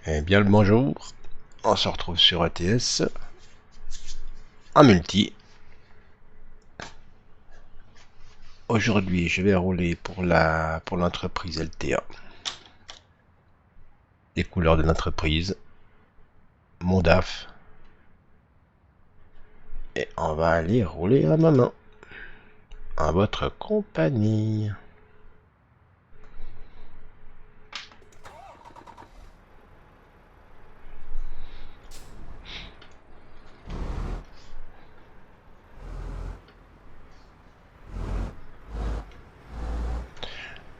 Eh bien le bonjour, on se retrouve sur ATS, en multi. Aujourd'hui je vais rouler pour l'entreprise LTA. Les couleurs de l'entreprise, mon DAF. Et on va aller rouler à ma main, en votre compagnie.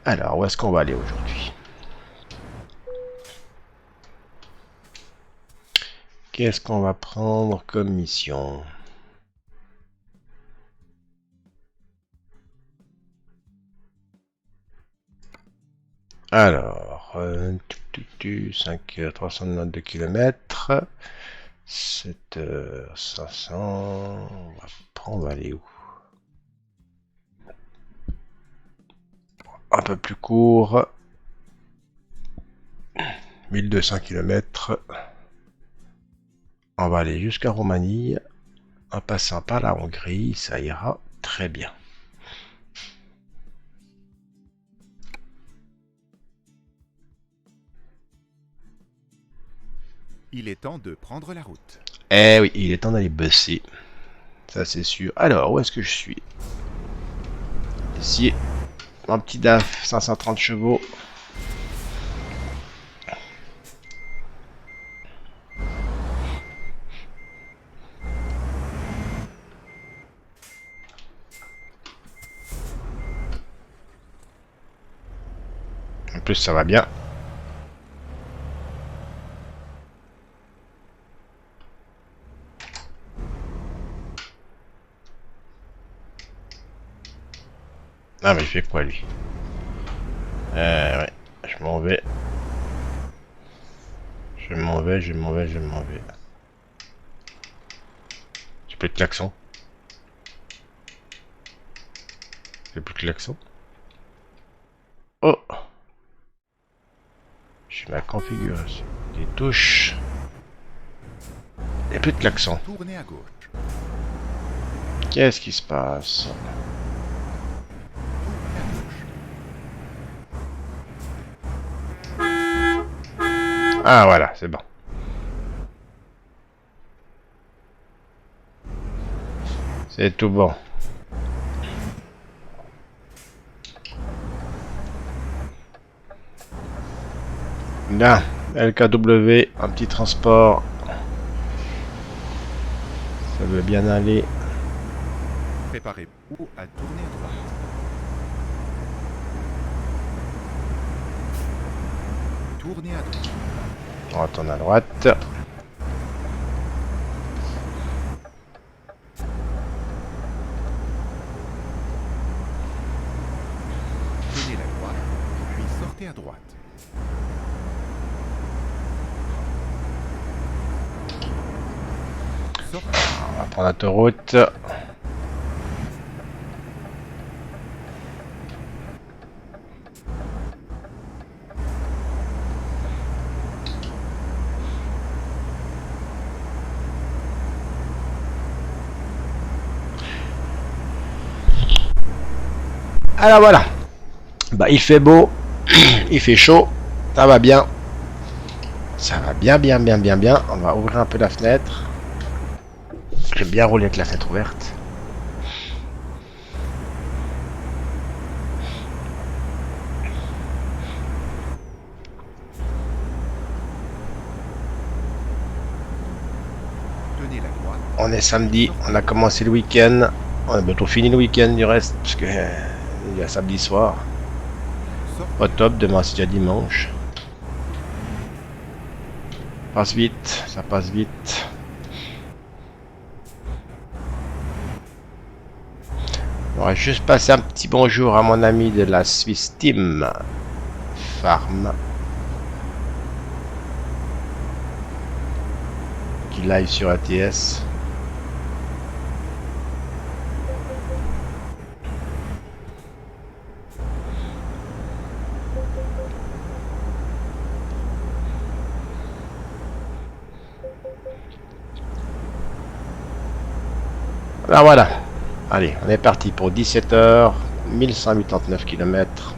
Alors, où est-ce qu'on va aller aujourd'hui? Qu'est-ce qu'on va prendre comme mission? Alors, 5, 392 km, 7h 500, on va aller où? Un peu plus court, 1200 km. On va aller jusqu'à Roumanie, en passant par la Hongrie, ça ira très bien. Il est temps de prendre la route. Eh oui, il est temps d'aller bosser, ça c'est sûr. Alors, où est-ce que je suis? Ici, mon petit DAF, 530 chevaux. En plus, ça va bien. Ah, mais il fait quoi lui? Ouais, je m'en vais. Je m'en vais. J'ai plus de klaxon. J'ai plus de klaxon. Oh! J'ai ma configuration. Les touches. Il n'y a plus de klaxon. Tournez à gauche. Qu'est-ce qui se passe? Tournez à gauche. Ah voilà, c'est bon. C'est tout bon. Là, LKW, un petit transport. Ça veut bien aller. Préparez-vous à tourner à droite. Tournez à droite. On retourne à droite. Prenez la droite, puis sortez à droite. Sortez. On va prendre l'autoroute. Alors voilà. Bah il fait beau, il fait chaud, ça va bien. Ça va bien. On va ouvrir un peu la fenêtre. J'aime bien rouler avec la fenêtre ouverte. Tenez la droite. On est samedi, on a commencé le week-end. On a bientôt fini le week-end du reste, parce que il y a samedi soir. Sortez. Pas top, demain c'est déjà dimanche. Passe vite, ça passe vite. On va juste passer un petit bonjour à mon ami de la Swiss Team Farm. Qui live sur ATS. Là voilà. Allez, on est parti pour 17 heures, 1189 km.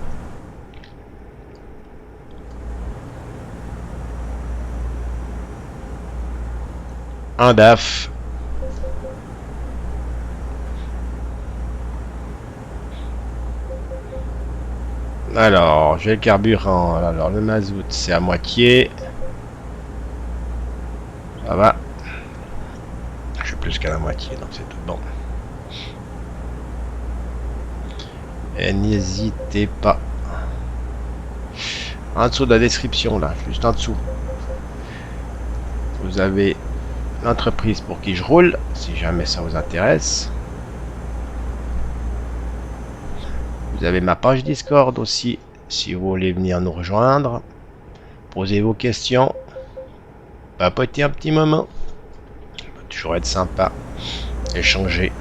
Un DAF. Alors, j'ai le carburant. Alors, le mazout, c'est à moitié. Ça va. Je suis plus qu'à la moitié, donc c'est tout bon. Et n'hésitez pas. En dessous de la description, là, juste en dessous. Vous avez l'entreprise pour qui je roule, si jamais ça vous intéresse. Vous avez ma page Discord aussi, si vous voulez venir nous rejoindre. Posez vos questions. Papotez un petit moment. Ça peut toujours être sympa. Échanger.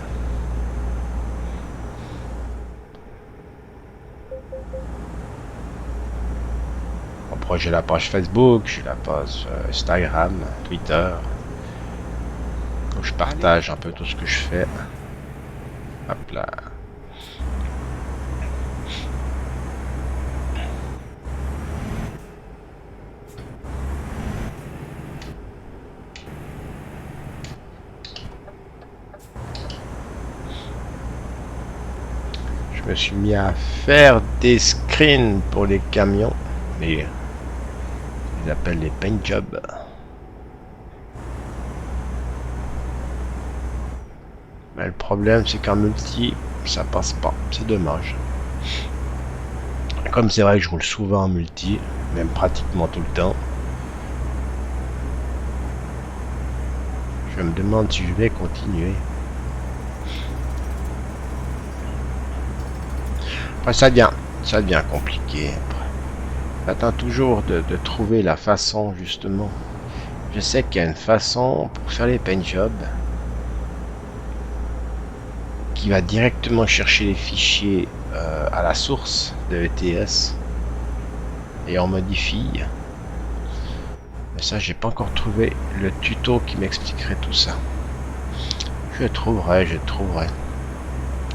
Après, j'ai la page Facebook, j'ai la page Instagram, Twitter. Où je partage un peu tout ce que je fais. Hop là. Je me suis mis à faire des screens pour les camions. Mais ils appellent les paint jobs. Mais le problème, c'est qu'en multi, ça passe pas. C'est dommage. Comme c'est vrai que je roule souvent en multi, même pratiquement tout le temps, je me demande si je vais continuer. Après, ça devient compliqué. J'attends toujours de trouver la façon, justement. Je sais qu'il y a une façon pour faire les paint jobs qui va directement chercher les fichiers à la source de ETS et on modifie. Mais ça, j'ai pas encore trouvé le tuto qui m'expliquerait tout ça. Je trouverai.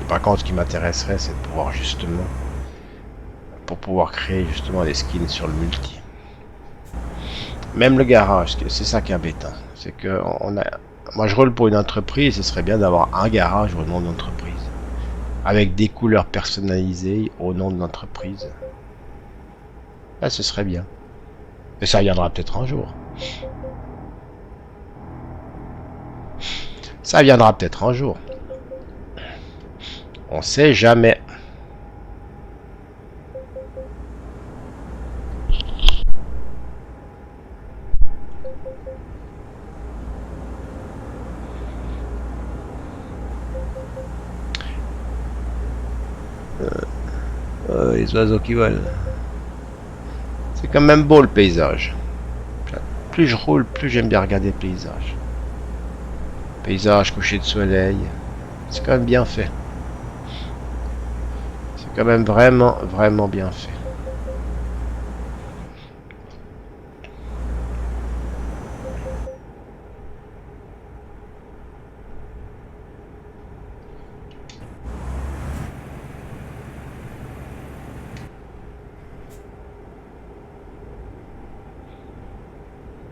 Et par contre, ce qui m'intéresserait, c'est de pouvoir justement, pour pouvoir créer justement des skins sur le multi. Même le garage, c'est ça qui est embêtant. C'est que moi je roule pour une entreprise, ce serait bien d'avoir un garage au nom de l'entreprise. Avec des couleurs personnalisées au nom de l'entreprise. Là, ce serait bien. Et ça viendra peut-être un jour. Ça viendra peut-être un jour. On sait jamais. Les oiseaux qui volent. C'est quand même beau le paysage. Plus je roule, plus j'aime bien regarder le paysage. Paysage, coucher de soleil. C'est quand même bien fait. C'est quand même vraiment bien fait.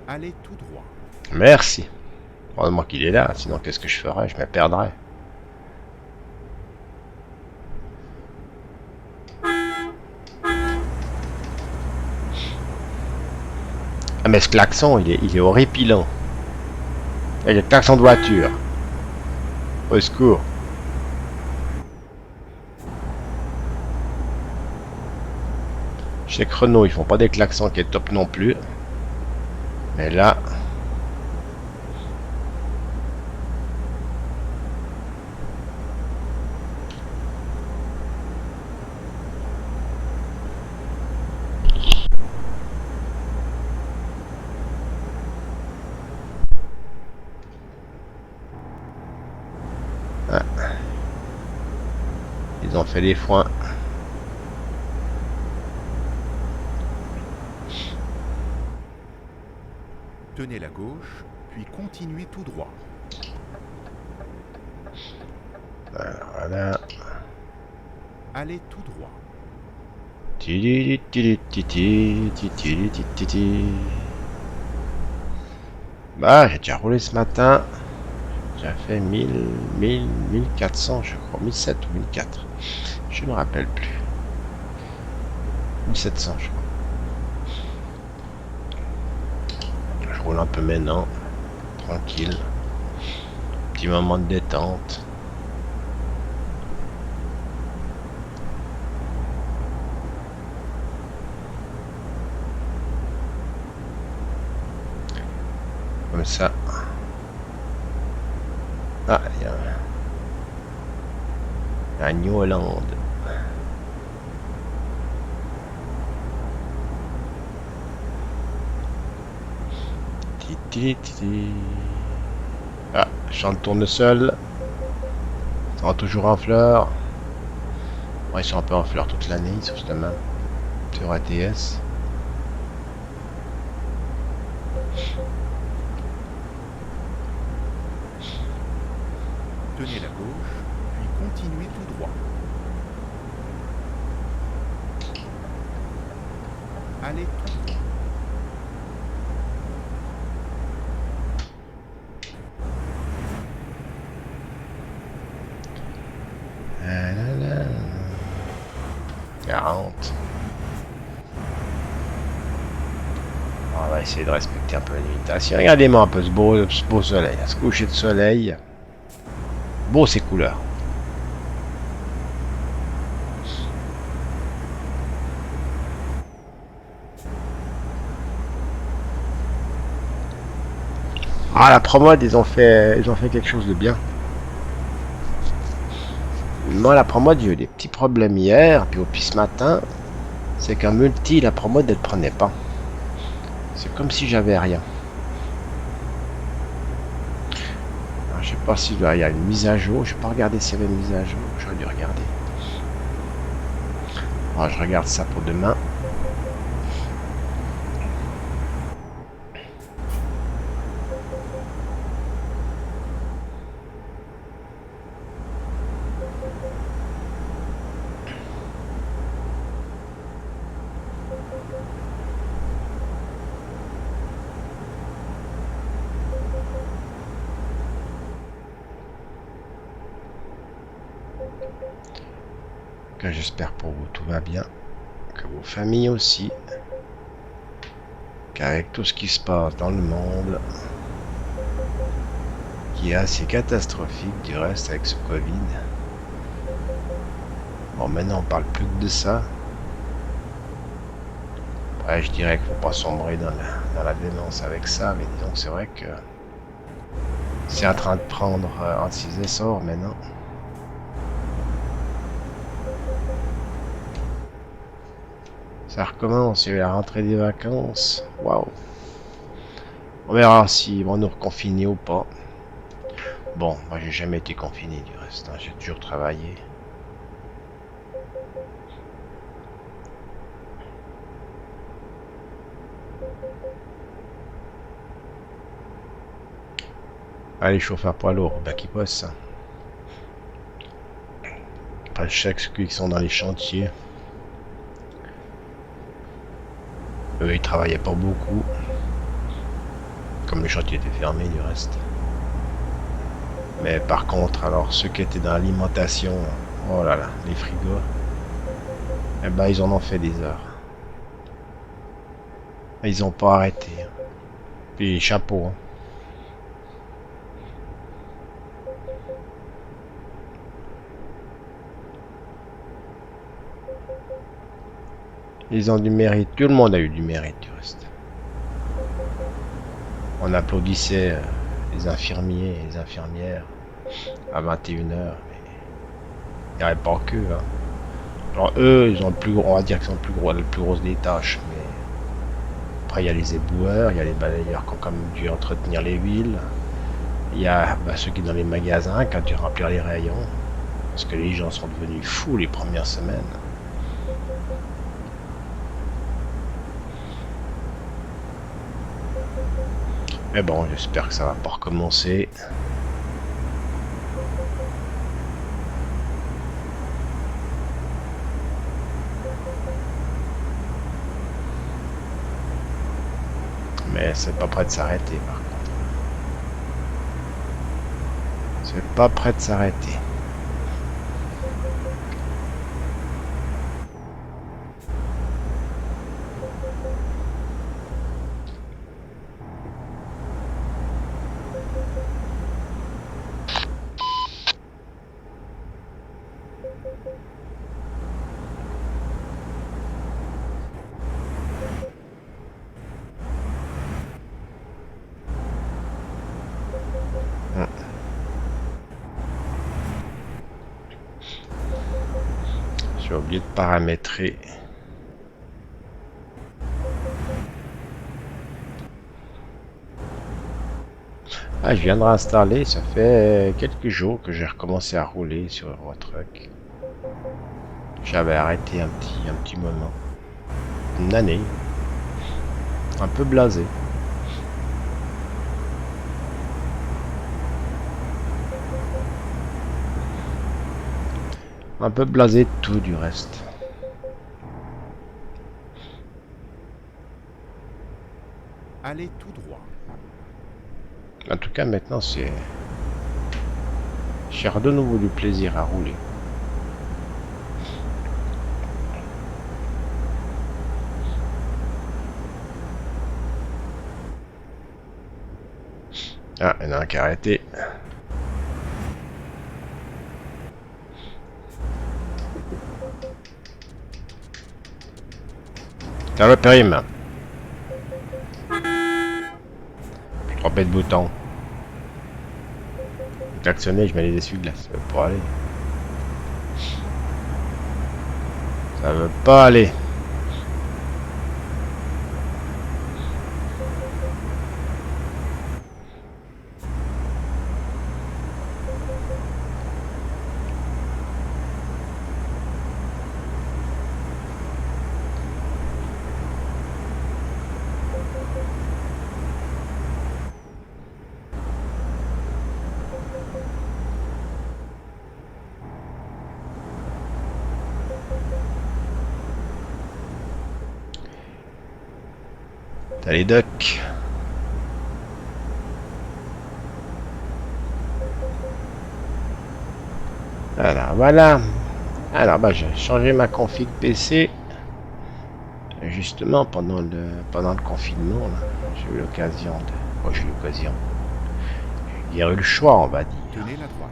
Allez tout droit. Merci. Heureusement qu'il est là, sinon qu'est-ce que je ferais? Je me perdrais. Ah mais ce klaxon, il est horripilant. Il y a le klaxon de voiture. Au secours. Chez Renault, ils font pas des klaxons qui est top non plus. Mais là... Ah. Ils ont fait des foins. Tenez la gauche, puis continuez tout droit. Voilà. Allez tout droit. Bah, j'ai déjà roulé ce matin. J'ai fait 1400, je crois. 1700 ou 1400. Je ne me rappelle plus. 1700, je crois. Je roule un peu maintenant. Tranquille. Petit moment de détente. Comme ça. Ah, il y a un New Holland. Ah, champ de tournesol. Ils sont toujours en fleurs. Ouais, ils sont un peu en fleurs toute l'année, justement. Sur ATS. Tenez la gauche, puis continuez tout droit. Allez tout droit. Ah là là. 40. On va essayer de respecter un peu la limitation. Regardez-moi un peu ce beau soleil, ce coucher de soleil. Beau ces couleurs. Ah, la promode, ils ont fait quelque chose de bien. Moi, la promode, j'ai eu des petits problèmes hier, puis ce matin, c'est qu'un multi, la promode, elle prenait pas. C'est comme si j'avais rien. Alors, je sais pas s'il y a une mise à jour. Je n'ai pas regardé s'il y avait une mise à jour. J'aurais dû regarder. Alors, je regarde ça pour demain. Que j'espère pour vous tout va bien, que vos familles aussi, qu'avec tout ce qui se passe dans le monde, qui est assez catastrophique du reste avec ce Covid. Bon, maintenant on parle plus que de ça. Ouais, je dirais qu'il faut pas sombrer dans la démence avec ça, mais disons que c'est vrai que c'est en train de prendre un de ses essors maintenant. Ça recommence, il y a eu la rentrée des vacances. Waouh. On verra s'ils vont nous reconfiner ou pas. Bon, moi j'ai jamais été confiné du reste, hein. J'ai toujours travaillé. Allez, chauffeurs poids lourds, bah qui bossent. Pas chaque ceux qui sont dans les chantiers. Eux, ils travaillaient pas beaucoup. Comme les chantiers étaient fermés du reste. Mais par contre, alors ceux qui étaient dans l'alimentation, oh là là, les frigos, eh ben ils en ont fait des heures. Ils ont pas arrêté. Puis chapeau. Hein. Ils ont du mérite. Tout le monde a eu du mérite du reste. On applaudissait les infirmiers et les infirmières à 21h. Mais il n'y avait pas que. Hein. Alors eux, ils ont le plus gros, on va dire qu'ils ont le plus gros des tâches. Mais après, il y a les éboueurs, il y a les balayeurs qui ont quand même dû entretenir les villes. Il y a ceux qui sont dans les magasins qui ont dû remplir les rayons. Parce que les gens sont devenus fous les premières semaines. Mais bon, j'espère que ça va pas recommencer. Mais c'est pas prêt de s'arrêter par contre. C'est pas prêt de s'arrêter. J'ai oublié de paramétrer. Ah, je viens de réinstaller, ça fait quelques jours que j'ai recommencé à rouler sur Eurotruck. J'avais arrêté un petit moment. Une année. Un peu blasé. Un peu blasé de tout du reste. Allez tout droit. En tout cas, maintenant, c'est... J'ai de nouveau du plaisir à rouler. Ah, il y en a un qui a arrêté. T'as le périm. Je trompais de bouton. Klaxonner, je mets les essuie-glaces pour aller. Ça veut pas aller. T'as les ducks. Alors voilà. Alors bah j'ai changé ma config PC. Justement pendant le confinement, j'ai eu l'occasion de. Oh, j'ai eu l'occasion. Il y a eu le choix, on va dire. Tenez la droite.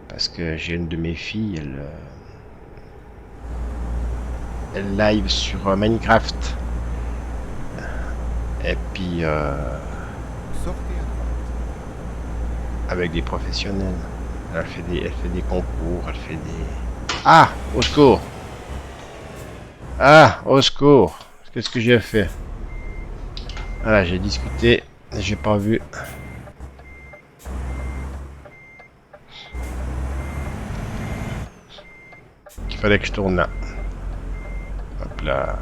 Parce que j'ai une de mes filles, elle live sur Minecraft. Et puis Sortez à droite. avec des professionnels. Elle fait des concours, elle fait des... Ah! Au secours! Ah! Au secours! Qu'est-ce que j'ai fait? Voilà, j'ai discuté, j'ai pas vu. Il fallait que je tourne là. Hop là.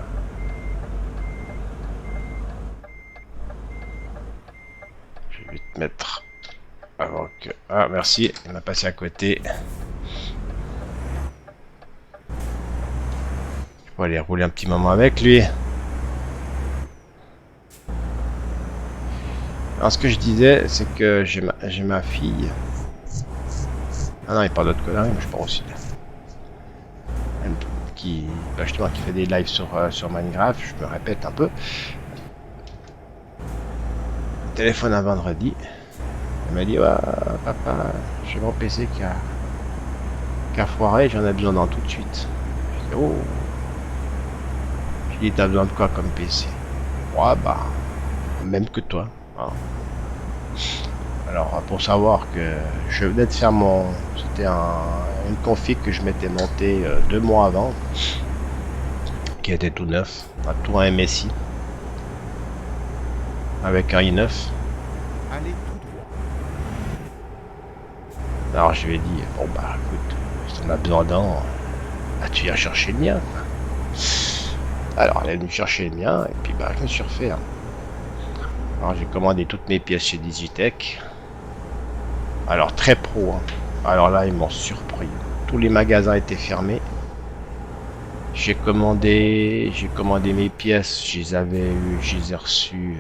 Je vais vite mettre avant que... Ah, merci, il m'a passé à côté. Je vais aller rouler un petit moment avec lui. Alors, ce que je disais, c'est que j'ai ma fille. Ah non, il parle d'autres conneries, mais je pars aussi. Elle, bah justement, qui fait des lives sur Minecraft, je me répète un peu. Téléphone un vendredi. Elle m'a dit, ouais, papa, j'ai mon PC qui a foiré, j'en ai besoin dans tout de suite. Je dis, oh. J'ai dit, t'as besoin de quoi comme PC? Ouais, bah, même que toi. Hein. Alors, pour savoir que je venais de faire c'était une config que je m'étais montée 2 mois avant, qui était tout neuf, tout un MSI, avec un i9. Allez tout droit. Alors je lui ai dit, bon bah écoute, si t'en as besoin d'un, bah, tu viens chercher le mien. Alors elle est venue chercher le mien, et puis bah je me suis refait. Hein. Alors j'ai commandé toutes mes pièces chez Digitech. Alors très pro. Hein. Alors là ils m'ont surpris. Tous les magasins étaient fermés. J'ai commandé mes pièces, je les ai reçues.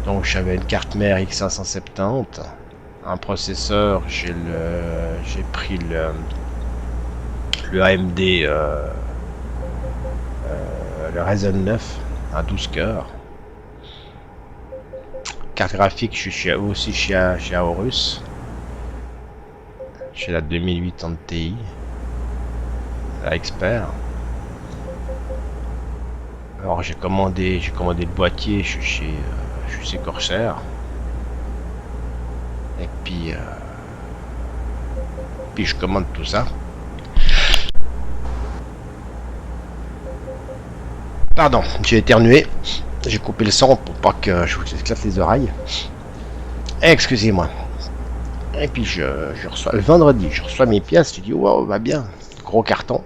Donc j'avais une carte mère X570, un processeur, j'ai pris le AMD, le Ryzen 9 à 12 cœurs. Carte graphique, je suis aussi chez Aorus. J'ai la 2080 Ti, la Expert. Alors j'ai commandé le boîtier, je suis chez Corsair. Et puis je commande tout ça. Pardon, j'ai éternué. J'ai coupé le son pour pas que je vous éclate les oreilles. Excusez-moi. Et puis je reçois le vendredi, je reçois mes pièces, je dis wow, va bien. Gros carton.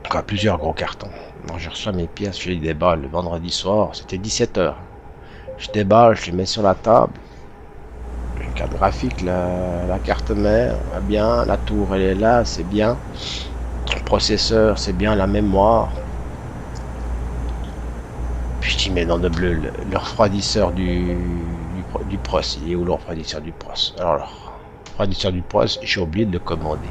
Quoi, plusieurs gros cartons. Alors, je reçois mes pièces, je les déballe le vendredi soir, c'était 17h. Je déballe, je les mets sur la table. Une carte graphique, la carte mère, va bien, la tour elle est là, c'est bien. Le processeur, c'est bien, la mémoire. Puis je dis mais dans de bleu, le refroidisseur du pros, il est où le refroidisseur du pros? Alors le refroidisseur du pros, j'ai oublié de le commander.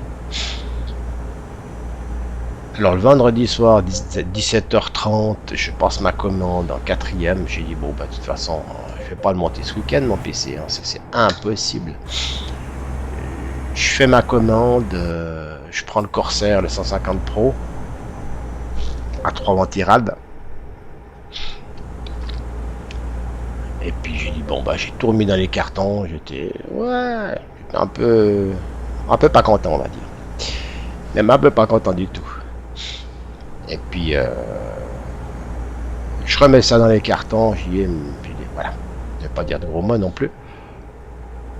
Alors le vendredi soir, 17h30, je passe ma commande en 4e. J'ai dit bon bah de toute façon, je vais pas le monter ce week-end mon PC, hein, c'est impossible. Je fais ma commande, je prends le Corsair, le 150 Pro, à 3 ventirades. Et puis j'ai dit bon bah j'ai tout remis dans les cartons, j'étais un peu pas content on va dire. Même un peu pas content du tout. Et puis je remets ça dans les cartons, j'y ai, voilà, je vais pas dire de gros mots non plus.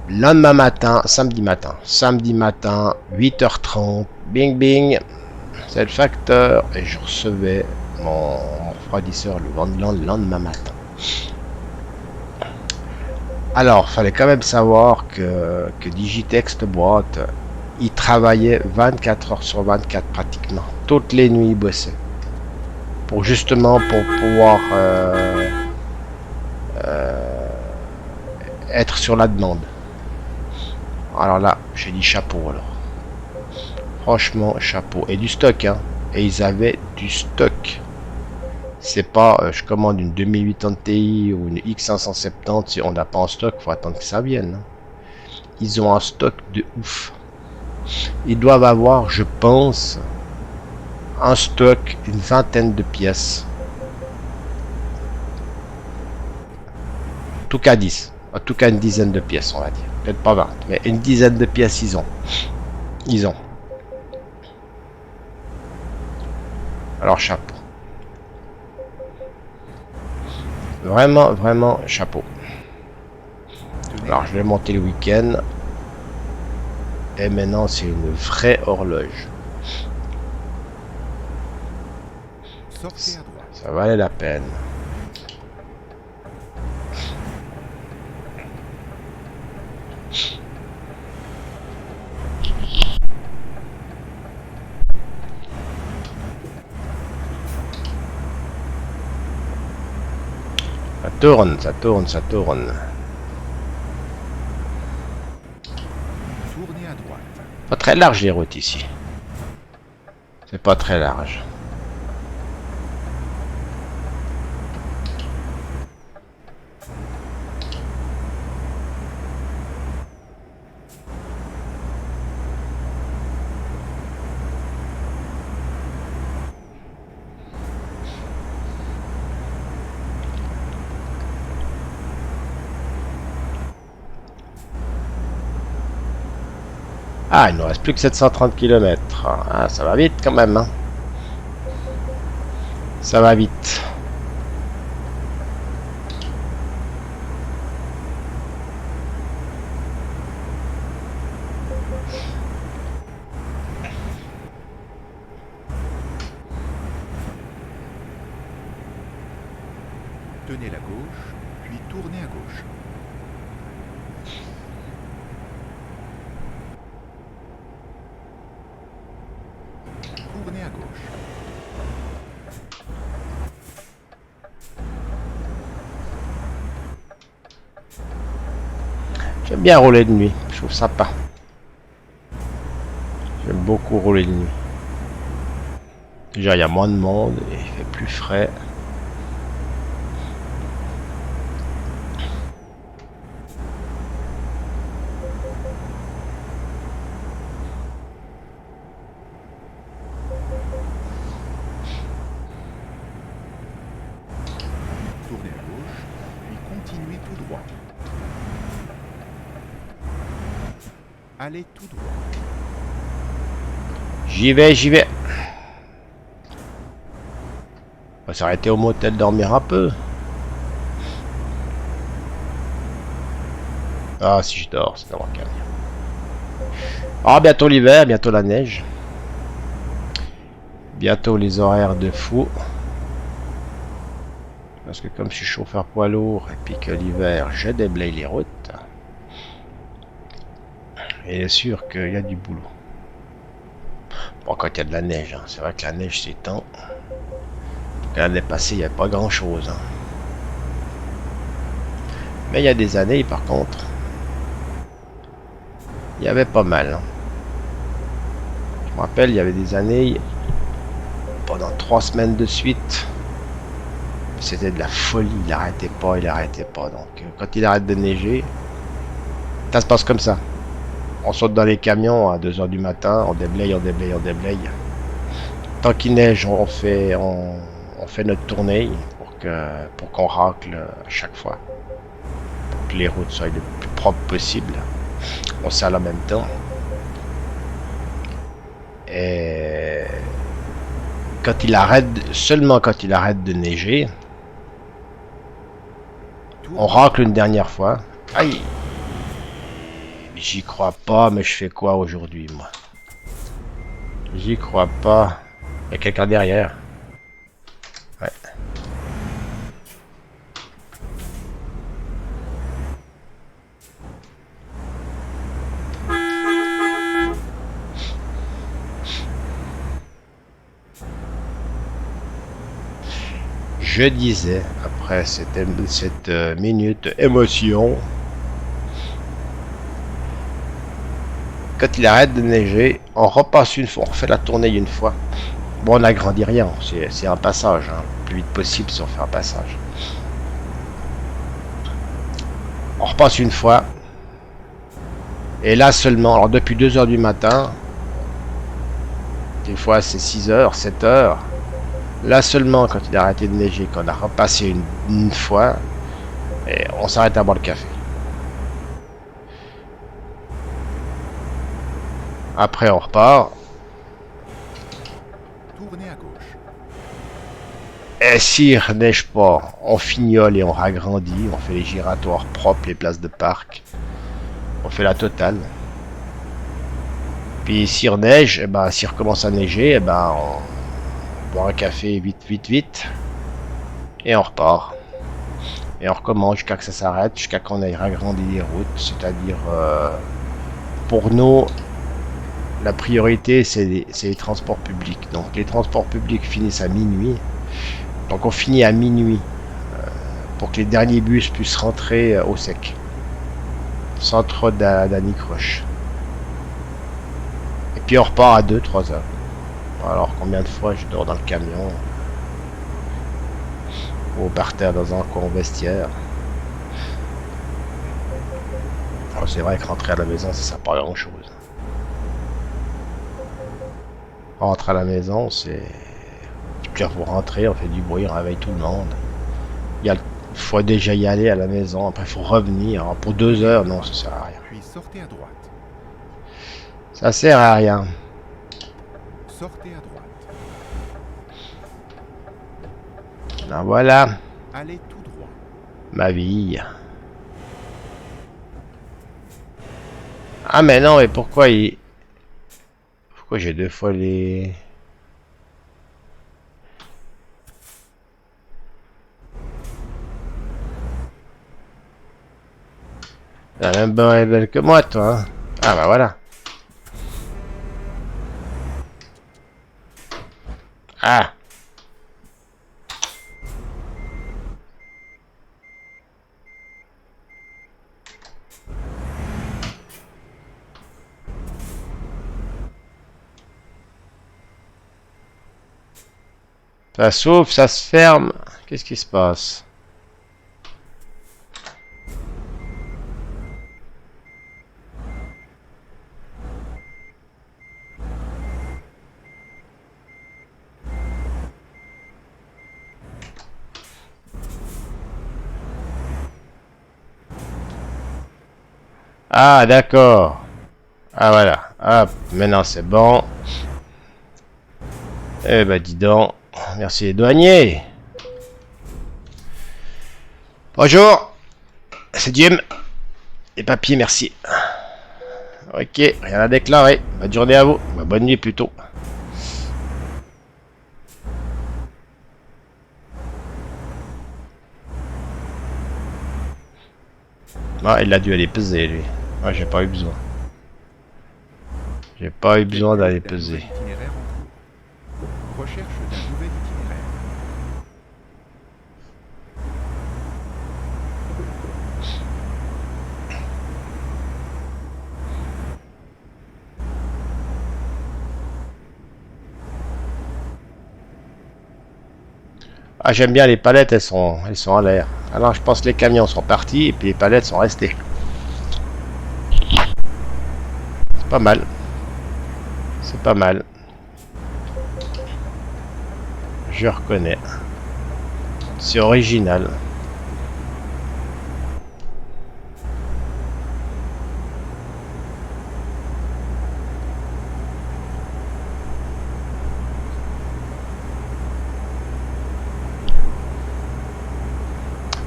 Lendemain matin, samedi matin, 8h30, bing bing, c'est le facteur, et je recevais mon refroidisseur le lendemain matin. Alors, fallait quand même savoir que Digitex boîte, il travaillait 24 heures sur 24 pratiquement. Toutes les nuits, il bossait. Pour pouvoir être sur la demande. Alors là, j'ai dit chapeau alors. Franchement, chapeau. Et du stock, hein. Et ils avaient du stock. C'est pas, je commande une 2080 Ti ou une X570, si on n'a pas en stock, faut attendre que ça vienne. Hein. Ils ont un stock de ouf. Ils doivent avoir, je pense, en stock une vingtaine de pièces. En tout cas 10. En tout cas une dizaine de pièces, on va dire. Peut-être pas 20, mais une dizaine de pièces ils ont. Ils ont. Alors chapeau. Vraiment, vraiment chapeau. Alors je l'ai monté le week-end. Et maintenant c'est une vraie horloge. Ça valait la peine. Ça tourne, ça tourne, ça tourne. Tournez à droite. Pas très large les routes ici. C'est pas très large. Ah, il ne reste plus que 730 km. Ah, ça va vite quand même. Hein. Ça va vite. Tenez la gauche, puis tournez à gauche. J'aime bien rouler de nuit, je trouve sympa. J'aime beaucoup rouler de nuit. Déjà, il y a moins de monde et il fait plus frais. Tournez à gauche, puis continuez tout droit. Allez tout droit. J'y vais, j'y vais. On va s'arrêter au motel dormir un peu. Ah, si je dors, c'est d'avoir qu'à dire. Ah, bientôt l'hiver, bientôt la neige. Bientôt les horaires de fou. Parce que comme je suis chauffeur poids lourd et puis que l'hiver je déblaye les routes, il est sûr qu'il y a du boulot. Bon, quand il y a de la neige, hein. C'est vrai que la neige s'étend. L'année passée, il n'y avait pas grand chose. Hein. Mais il y a des années, par contre, il y avait pas mal. Hein. Je me rappelle, il y avait des années, pendant 3 semaines de suite, c'était de la folie. Il arrêtait pas, il arrêtait pas. Donc, quand il arrête de neiger, ça se passe comme ça. On saute dans les camions à 2 h du matin, on déblaye, on déblaye, on déblaye. Tant qu'il neige, on fait notre tournée pour qu'on racle à chaque fois. Pour que les routes soient le plus propres possible. On sale en même temps. Et quand il arrête, seulement quand il arrête de neiger, on racle une dernière fois. Aïe! J'y crois pas, mais je fais quoi aujourd'hui, moi? J'y crois pas. Il y a quelqu'un derrière. Ouais. Je disais, après cette minute émotion, quand il arrête de neiger, on repasse une fois, on refait la tournée une fois. Bon, on n'agrandit rien, c'est un passage, hein. Le plus vite possible si on fait un passage. On repasse une fois. Et là seulement, alors depuis 2 h du matin, des fois c'est 6 h, 7 h. Là seulement, quand il a arrêté de neiger, qu'on a repassé une fois, et on s'arrête à boire le café. Après, on repart. Tournez à gauche. Et s'il ne neige pas, on fignole et on ragrandit. On fait les giratoires propres, les places de parc. On fait la totale. Puis s'il neige, eh ben, s'il recommence à neiger, eh ben, on boit un café vite, vite, vite. Et on repart. Et on recommence jusqu'à que ça s'arrête, jusqu'à qu'on ait ragrandi les routes. C'est-à-dire, pour nous, la priorité, c'est les transports publics. Donc les transports publics finissent à minuit. Donc on finit à minuit pour que les derniers bus puissent rentrer au sec. Sans trop d'anicroche. Et puis on repart à 2-3 heures. Alors combien de fois je dors dans le camion ou par terre dans un coin vestiaire. Alors c'est vrai que rentrer à la maison, ça sert pas à grand chose. Rentrer à la maison, c'est... Pour rentrer, on fait du bruit, on réveille tout le monde. Il faut déjà y aller à la maison, après il faut revenir. Alors, pour 2 heures, non, ça sert à rien. Puis sortez à droite. Ça sert à rien. Sortez à droite. Ben voilà, Allez tout droit. ma vie. Ah mais non, mais pourquoi j'ai 2 fois les... T'as la même bonne belle que moi, toi. Hein. Ah bah voilà. Ah. Ça s'ouvre, ça se ferme. Qu'est-ce qui se passe? Ah, d'accord. Ah, voilà. Hop, maintenant c'est bon. Eh ben, dis donc. Merci les douaniers. Bonjour. C'est Jim. Les papiers, merci. Ok, rien à déclarer. Bonne journée à vous. Bah, bonne nuit plutôt. Ah, il a dû aller peser, lui. Moi, j'ai pas eu besoin. J'ai pas eu besoin d'aller Calcul d'un nouvel peser. itinéraire en cours. Recherche d'un nouvel itinéraire. Ah, j'aime bien les palettes, elles sont en l'air. Alors, je pense que les camions sont partis et puis les palettes sont restées. C'est pas mal. C'est pas mal. Je reconnais. C'est original.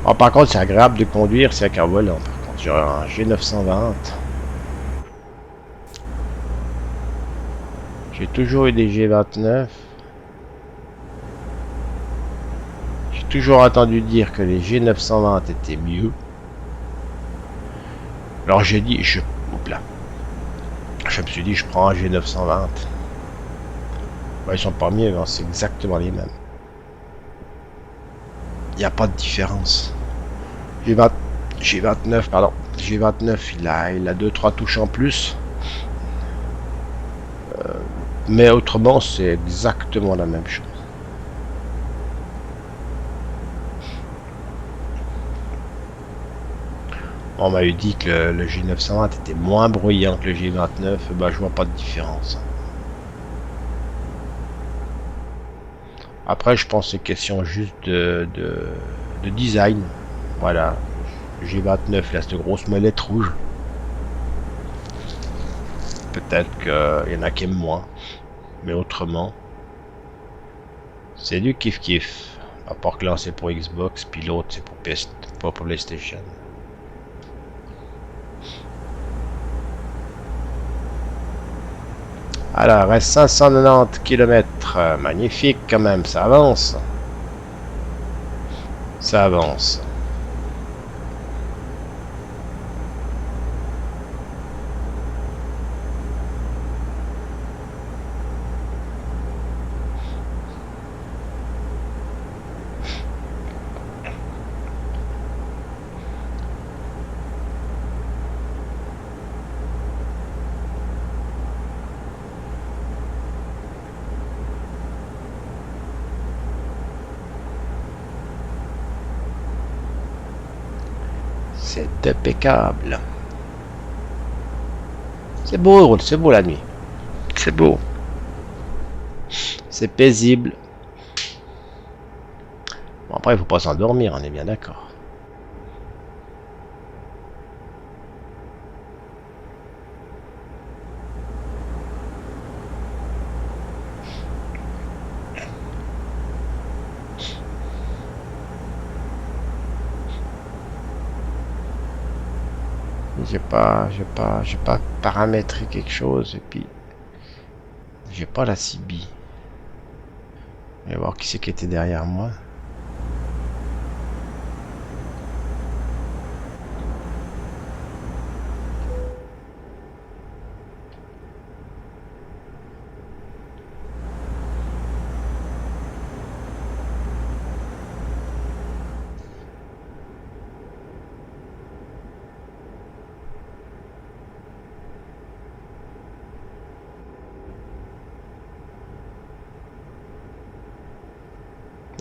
Oh, par contre, c'est agréable de conduire, c'est avec un volant. Par contre, j'ai un G920. J'ai toujours eu des G29. J'ai toujours entendu dire que les G920 étaient mieux. Alors j'ai dit, oups là. Je me suis dit, je prends un G920. Bah, ils sont pas mieux, hein, c'est exactement les mêmes. Il n'y a pas de différence. G29, pardon. G29, il a 2-3 touches en plus. Mais autrement, c'est exactement la même chose. On m'avait dit que le G920 était moins bruyant que le G29. Bah, je vois pas de différence. Après, je pense que c'est question juste de design. Voilà. Le G29, là, cette grosse molette rouge. Peut-être qu'il y en a qui aiment moins. Mais autrement, c'est du kiff-kiff. À part que là, c'est pour Xbox, puis l'autre, c'est pour PlayStation. Alors, reste 590 km. Magnifique quand même, ça avance. Ça avance. C'est impeccable. C'est beau la nuit. C'est beau. C'est paisible. Bon, après, il faut pas s'endormir, on est bien d'accord. J'ai pas paramétré quelque chose et puis j'ai pas la CB. Je vais voir qui c'est qui était derrière moi.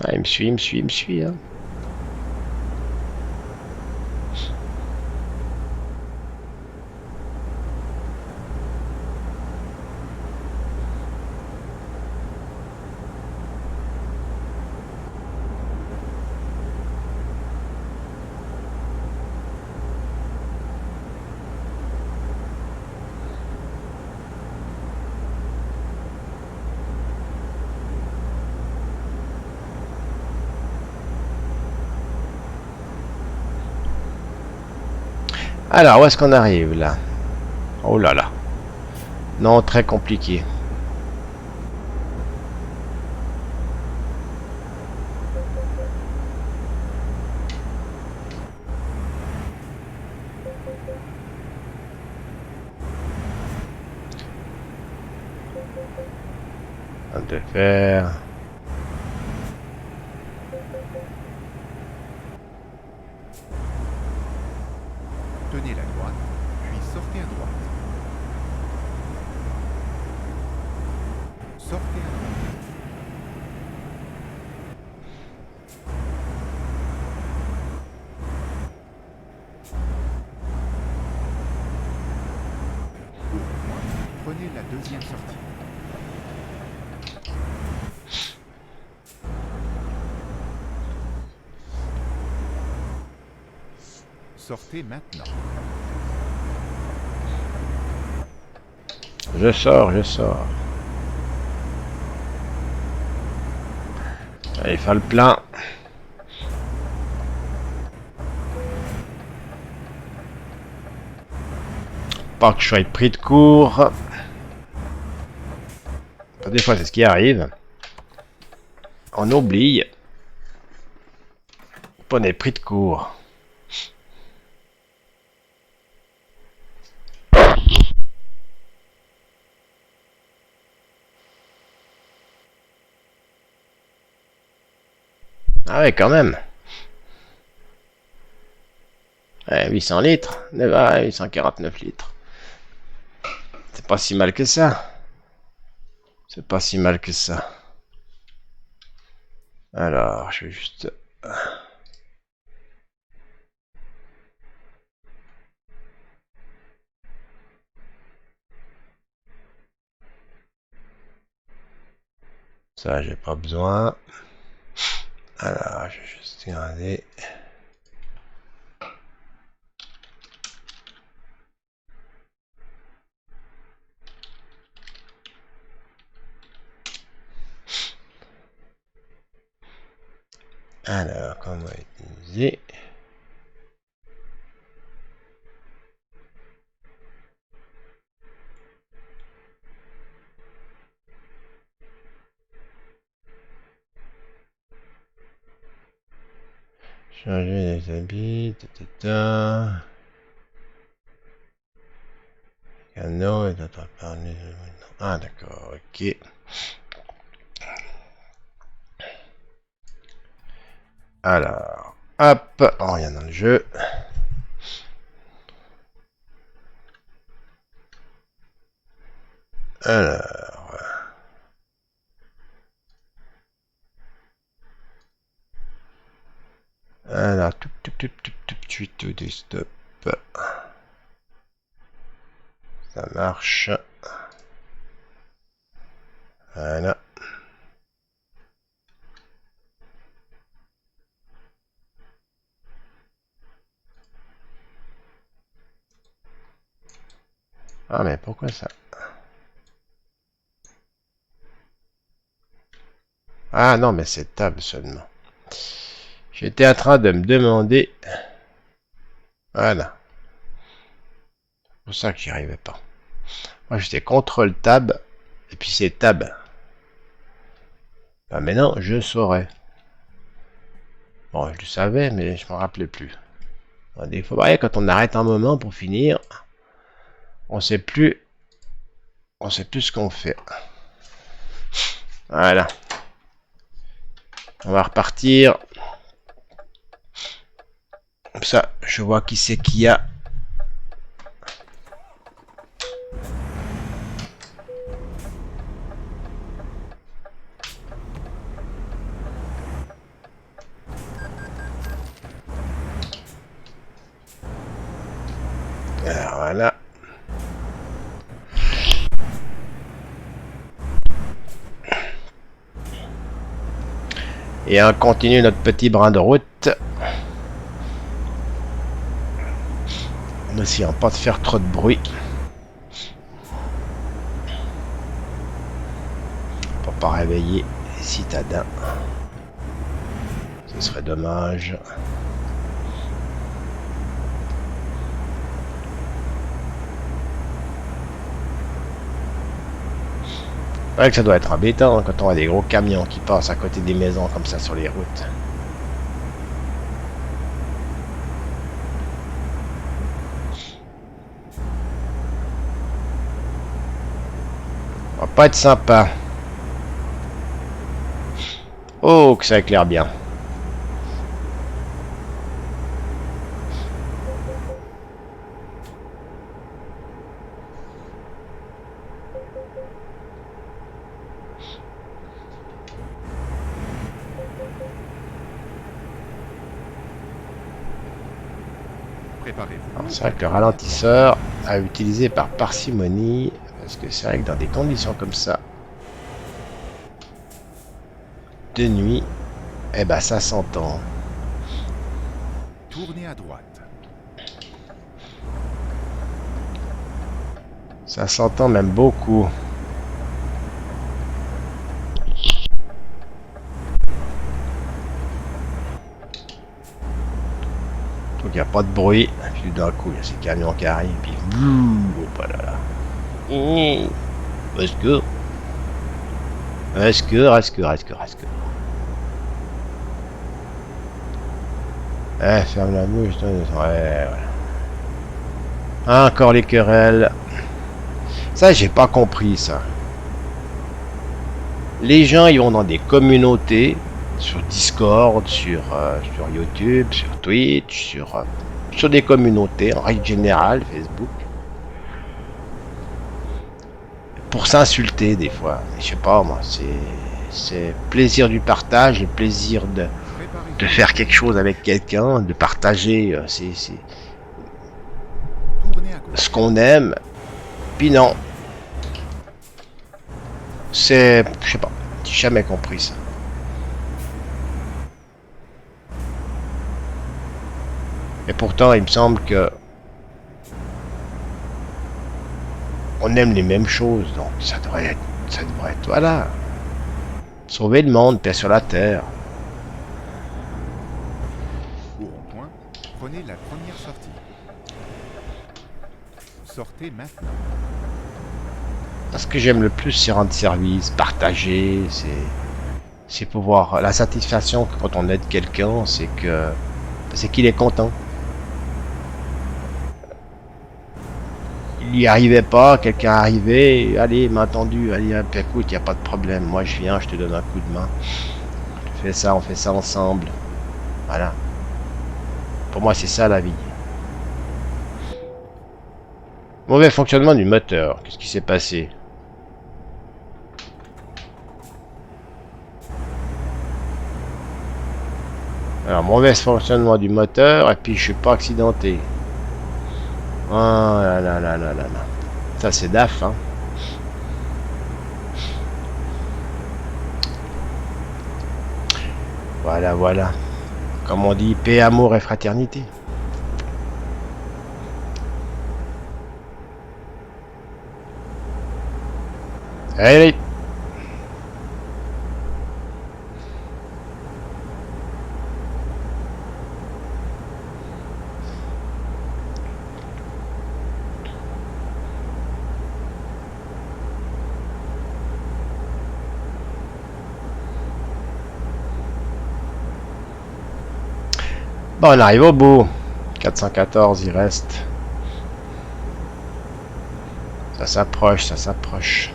Ah, il me suit, il me suit, il me suit. Hein. Alors, où est-ce qu'on arrive là? Oh là là. Non, très compliqué. De faire. Tenez la droite, puis sortez à droite. Sortez à droite. Au point, prenez la deuxième sortie. Sortez maintenant. Je sors, je sors. Allez, faire le plein. Pas que je sois pris de court. Des fois, c'est ce qui arrive. On oublie. On est pris de court. Ah ouais, quand même. Ouais, 800 litres. 849 litres. C'est pas si mal que ça. C'est pas si mal que ça. Alors, je vais juste... Ça, j'ai pas besoin. Alors, je vais juste regarder. Alors, comment utiliser? Changer les habits, Canot et d'autres parler. Ah d'accord, ok. Alors, hop, on revient dans le jeu. Alors, tout des stop. Ça marche. Voilà. Ah mais pourquoi ça? Ah non mais c'est table seulement. J'étais en train de me demander. Voilà. C'est pour ça que j'y arrivais pas. Moi j'étais contrôle tab. Et puis c'est tab. Ah mais non, je saurais. Bon, je le savais, mais je m'en rappelais plus. Des fois, quand on arrête un moment pour finir, on sait plus ce qu'on fait. Voilà. On va repartir. Comme ça, je vois qui c'est qu'il y a. Et on continue notre petit brin de route. En essayant pas de faire trop de bruit. Pour pas réveiller les citadins. Ce serait dommage. C'est vrai que ça doit être embêtant hein, quand on a des gros camions qui passent à côté des maisons comme ça sur les routes. Ça va pas être sympa. Oh, que ça éclaire bien. Préparez-vous. C'est vrai que le ralentisseur à utiliser par parcimonie, parce que c'est vrai que dans des conditions comme ça, de nuit, eh ben ça s'entend. Tournez à droite. Ça s'entend même beaucoup. Donc il n'y a pas de bruit. Puis d'un coup, il y a ces camions qui arrivent. Puis oh là là. Au secours. Au secours, au secours, au secours, au secours. Eh, ferme la bouche. Ouais, voilà. Encore les querelles. Ça, j'ai pas compris ça. Les gens, ils vont dans des communautés, sur Discord, sur YouTube, sur Twitch, sur des communautés, en règle générale, Facebook. Pour s'insulter des fois. Je sais pas, moi, c'est plaisir du partage, le plaisir de faire quelque chose avec quelqu'un, de partager Tournez à gauche. ce qu'on aime. Puis non. Je sais pas, j'ai jamais compris ça. Et pourtant, il me semble que on aime les mêmes choses, donc ça devrait être, voilà. Sauver le monde, paix sur la terre. Au rond-point, prenez la première sortie. Sortez maintenant. Ce que j'aime le plus, c'est rendre service, partager, c'est pouvoir. La satisfaction quand on aide quelqu'un, c'est qu'il est content. Il n'y arrivait pas, quelqu'un arrivait, allez, m'a entendu, allez, hop, écoute, il n'y a pas de problème, moi je viens, je te donne un coup de main. Tu fais ça, on fait ça ensemble. Voilà. Pour moi, c'est ça la vie. Mauvais fonctionnement du moteur. Qu'est-ce qui s'est passé? Alors, mauvais fonctionnement du moteur, et puis je suis pas accidenté. Oh là là là là là là. Ça, c'est DAF, hein. Voilà, voilà. Comme on dit, paix, amour et fraternité. Allez. Bon, on arrive au bout. 414, il reste. Ça s'approche, ça s'approche.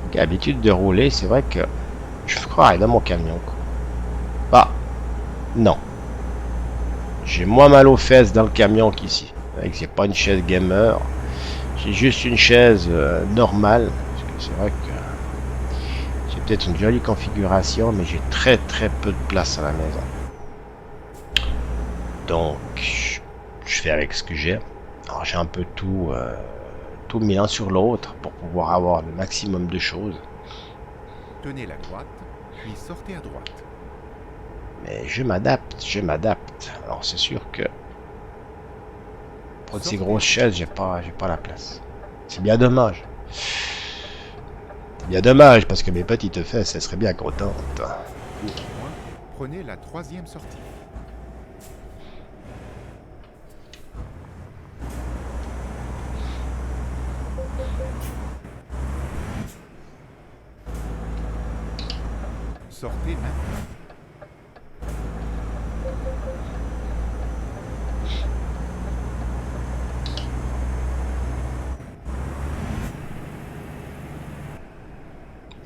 J'ai l'habitude de rouler, c'est vrai que je me croirais dans mon camion, quoi. Bah, non. J'ai moins mal aux fesses dans le camion qu'ici. C'est pas une chaise gamer. J'ai juste une chaise normale. Parce que c'est vrai que j'ai peut-être une jolie configuration, mais j'ai très peu de place à la maison. Donc, je fais avec ce que j'ai. Alors, j'ai un peu tout mis l'un sur l'autre pour pouvoir avoir le maximum de choses. Tenez la droite, puis sortez à droite. Mais je m'adapte. Alors, c'est sûr que pour ces grosses chaises, j'ai pas la place. C'est bien dommage. C'est bien dommage parce que mes petites fesses, elles seraient bien contentes. Au rond-point, prenez la troisième sortie. Sortez maintenant.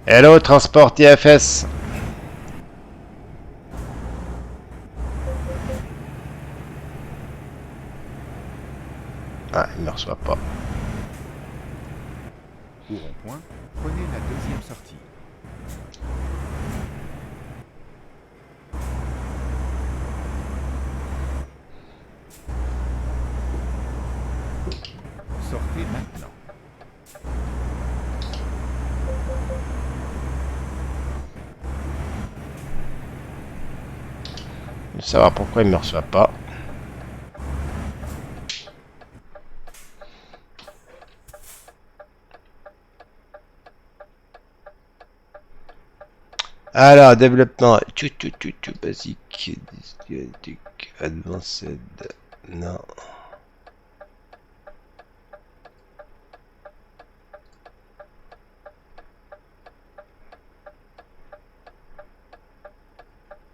Hello, transport TFS. Ah, il me reçoit pas. Au rond-point, prenez la deuxième sortie. Sortez maintenant. Je veux savoir pourquoi il me reçoit pas. Alors, développement. Basique. Advanced. Non.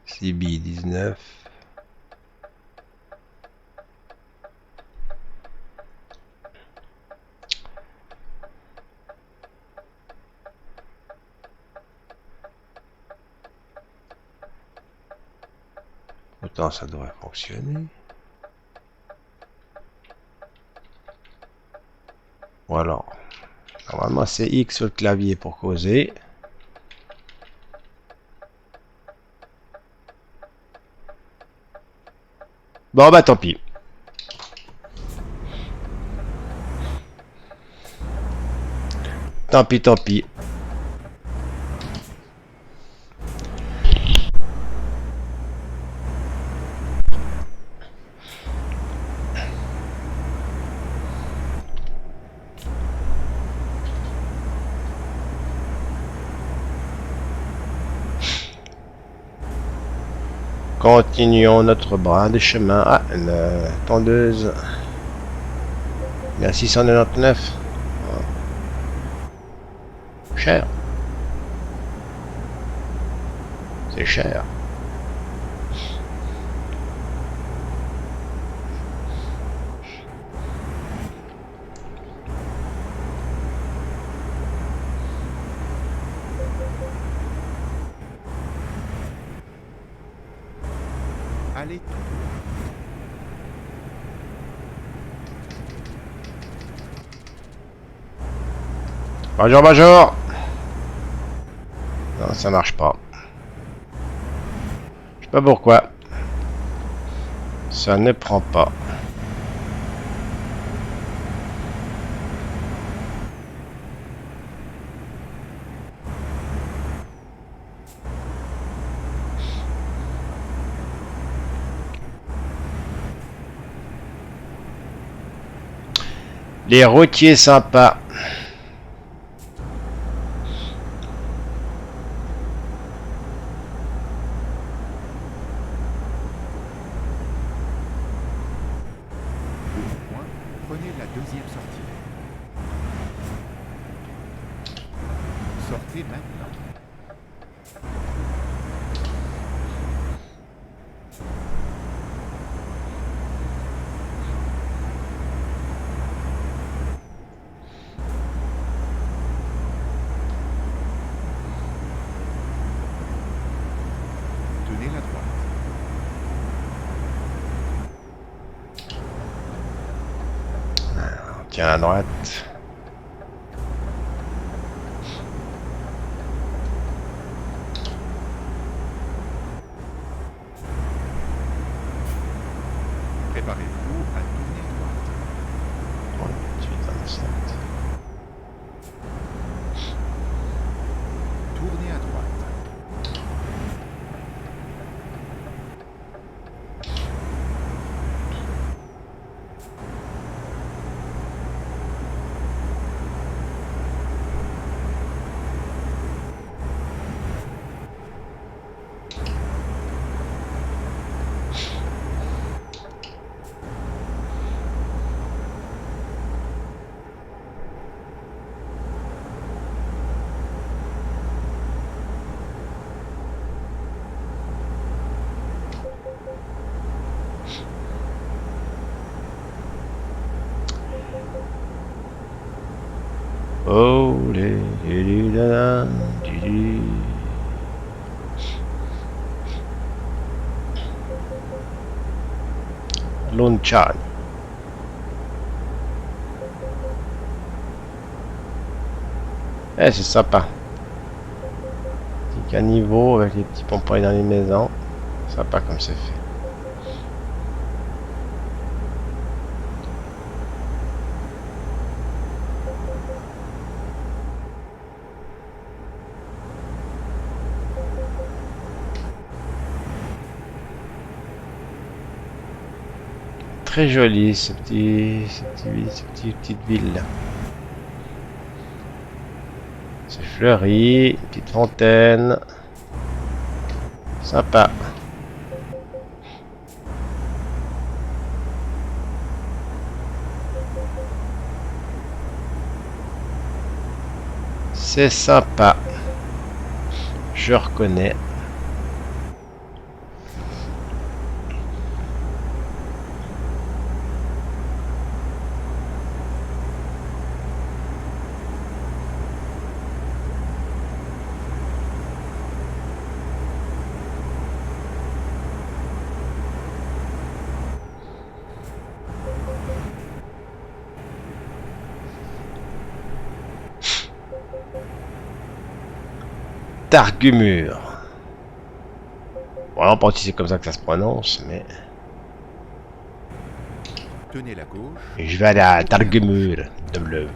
CB19. Pourtant, ça devrait fonctionner. Voilà. Normalement, c'est X sur le clavier pour causer. Bon, bah tant pis. Tant pis. Continuons notre bras de chemin. Ah, la tondeuse. Il y a 699. Cher. C'est cher. Allez tout droit. Bonjour, bonjour. Non, ça marche pas. Je sais pas pourquoi. Ça ne prend pas. Les routiers sympas. Au rond-point, prenez la deuxième sortie. Sortez maintenant. Tenez la droite. tiens à droite. Préparez-vous à tourner à droite. Bon, 18,27. Tournez à droite. Oh, les. Lonchan. Eh, c'est sympa. Petit caniveau avec les petits pompons dans les maisons. Sympa comme c'est fait. Très joli ces petites villes là. C'est fleuri, une petite fontaine. Sympa. C'est sympa. Je reconnais. Targumur. Bon, pas si c'est comme ça que ça se prononce, mais... Tenez la gauche. Et je vais aller à Targumur de bleu.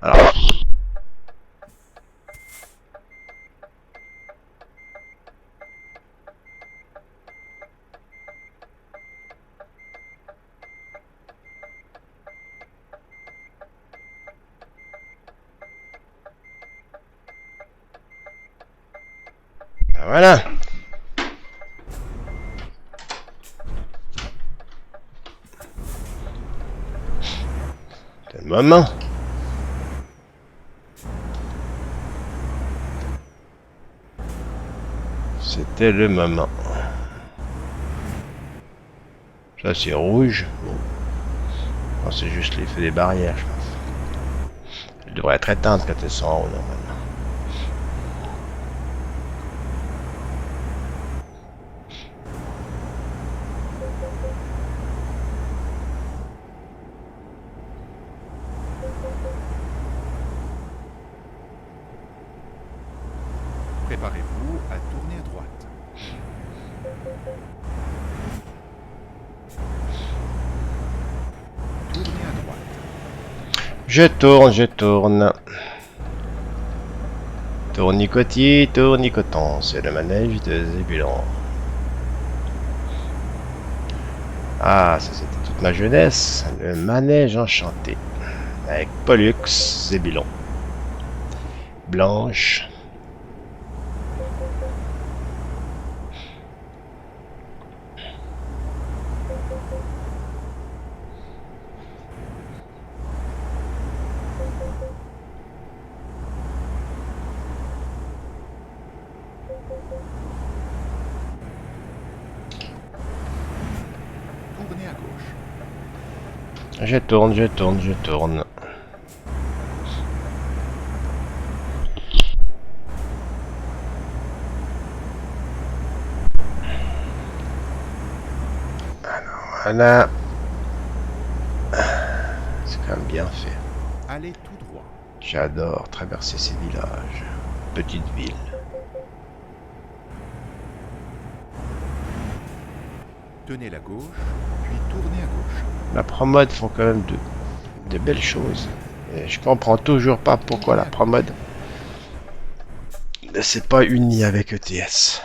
Tournez à gauche. Alors... Ben voilà. C'est le moment. C'était le moment. Ça c'est rouge. Bon. Non, c'est juste l'effet des barrières, je pense. Elle devrait être éteinte quand elles sont en haut normalement. Préparez-vous à tourner à droite. Tournez à droite. Je tourne, je tourne. Tournicotis, tournicoton, c'est le manège de Zébulon. Ah, ça c'était toute ma jeunesse, le manège enchanté. Avec Pollux, Zébulon. Blanche. Tournez à gauche. Je tourne, je tourne, je tourne. Voilà. C'est quand même bien fait. Allez tout droit. J'adore traverser ces villages. Petites villes. Tenez la gauche, puis tournez à gauche. La Promode font quand même de belles choses. Et je comprends toujours pas pourquoi la Promode ne s'est pas unie avec ETS.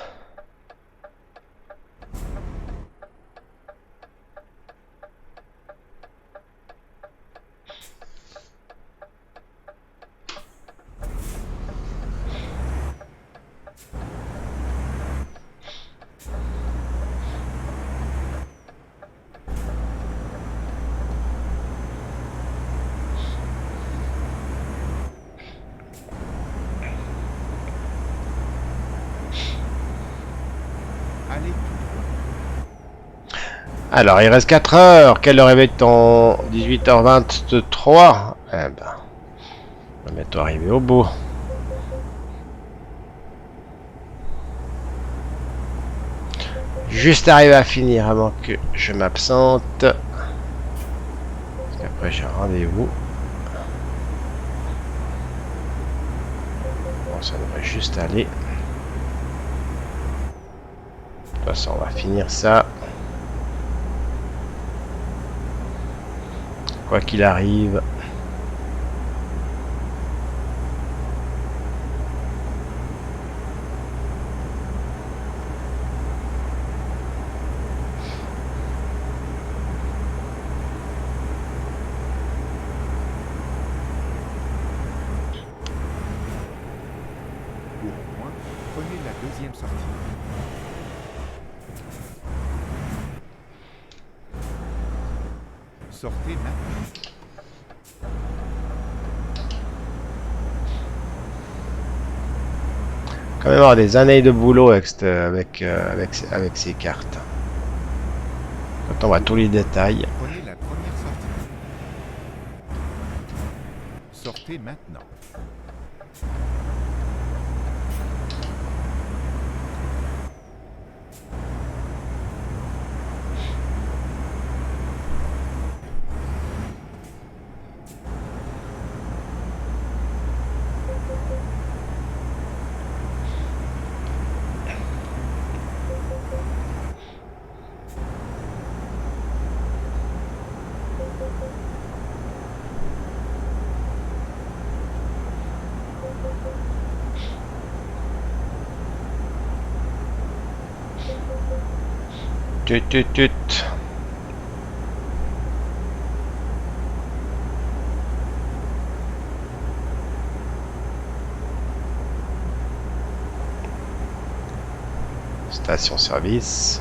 Allez tout droit. Alors, il reste 4 heures. Quelle heure est-on? 18h23. Eh ben, on va bientôt arriver au bout. Juste arriver à finir avant que je m'absente. Parce qu'après, j'ai un rendez-vous. Bon, ça devrait juste aller. De toute façon, on va finir ça. Quoi qu'il arrive. Néanmoins, prenez la deuxième sortie. Sortez maintenant. Quand même avoir des années de boulot avec ces cartes. Quand on voit tous les détails. Prenez la première sortie. Sortez maintenant. Tut tut tut. Station-service.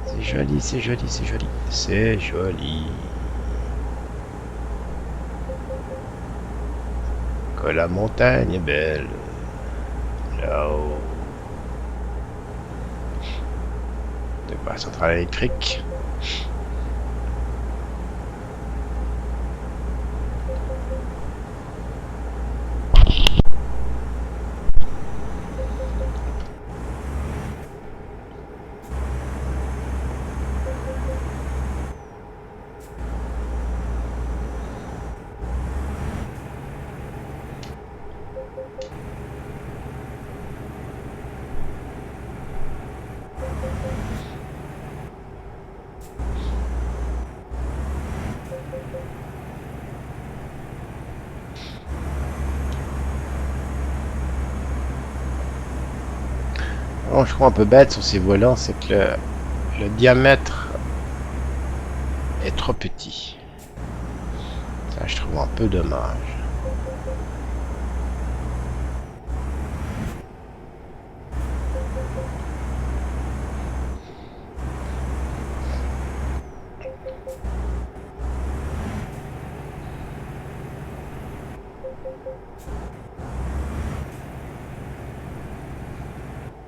C'est joli, c'est joli, c'est joli. C'est joli. Que la montagne est belle. Là-haut. De quoi, centrale électrique. Bon, je crois un peu bête sur ces volants, c'est que le diamètre est trop petit. Ça, je trouve un peu dommage.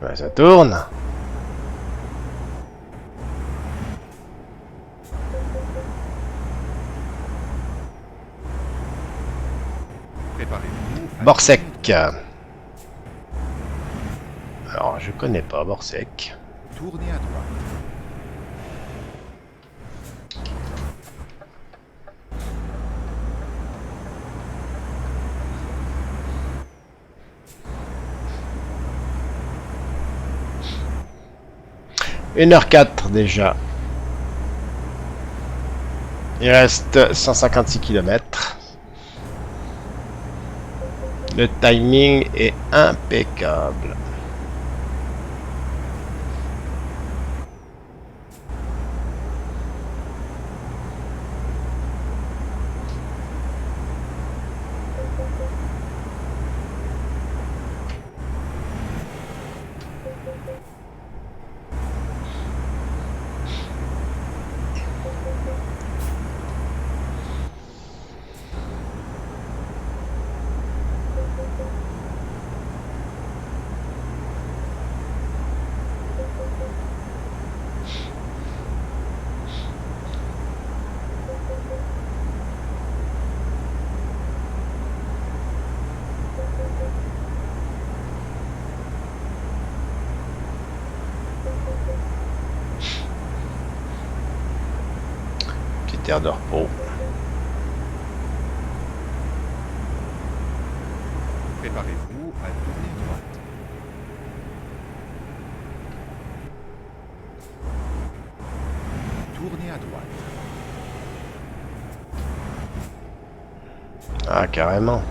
Ouais, ça tourne. Préparez-vous à Borsec. tourner Alors, je connais pas Borsec. tournez à droite. 1h04 déjà. Il reste 156 km. Le timing est impeccable. Petite aire de repos. Préparez-vous à tourner droite. Tournez à droite. Ah, carrément.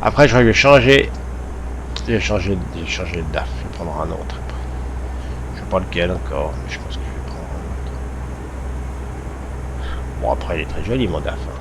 Après, je vais changer. Je vais changer de DAF. Je vais prendre un autre. Je sais pas lequel encore, mais je pense que je vais prendre un autre. Bon, après, il est très joli mon DAF. Hein.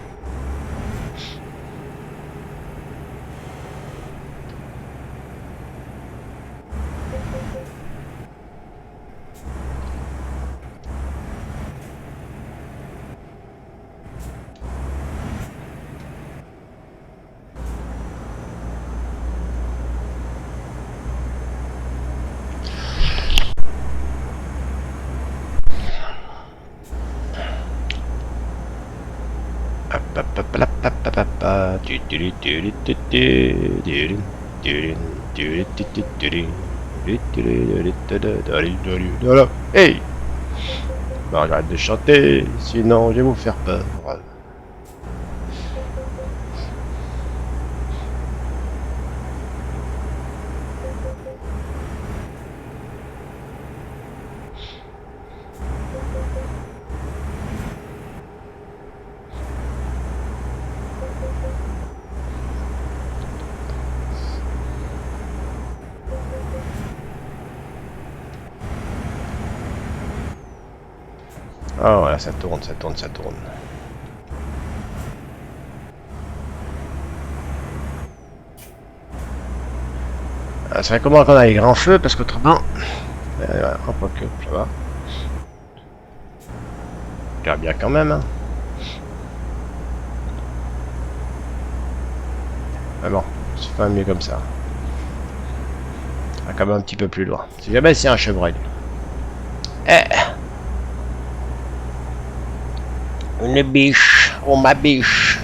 Hey! Bon, arrête de chanter, sinon je vais vous faire peur. Ah voilà, ça tourne, ça tourne, ça tourne. Ah, c'est vrai comment qu'on a les grands feux, parce qu'autrement... un peu que, ça va. Regarde bien quand même. Hein. Mais bon, c'est pas mieux comme ça. Ah, quand même un petit peu plus loin. Si jamais c'est un chevreuil. Eh! Une biche, ou ma biche.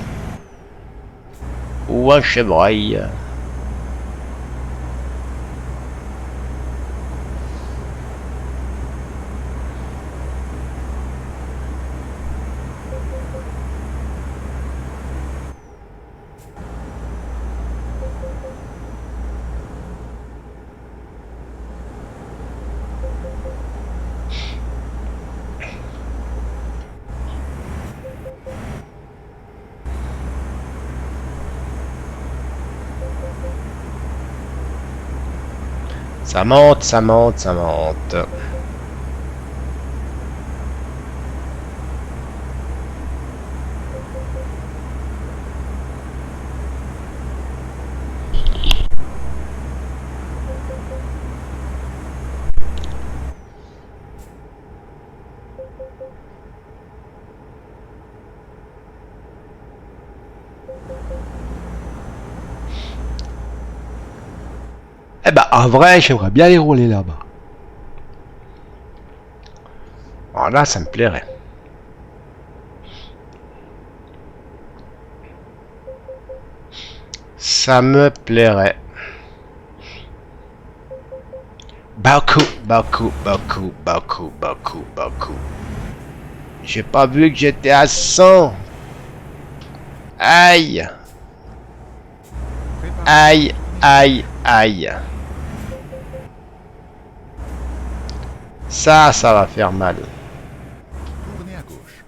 Ou un chevreuil. Ça monte, ça monte, ça monte. Eh ben, en vrai, j'aimerais bien les rouler là-bas. Alors là, ça me plairait. Ça me plairait. Beaucoup, beaucoup, beaucoup, beaucoup, beaucoup, beaucoup. J'ai pas vu que j'étais à 100. Aïe. Aïe, aïe, aïe. Ça va faire mal. Tournez à gauche.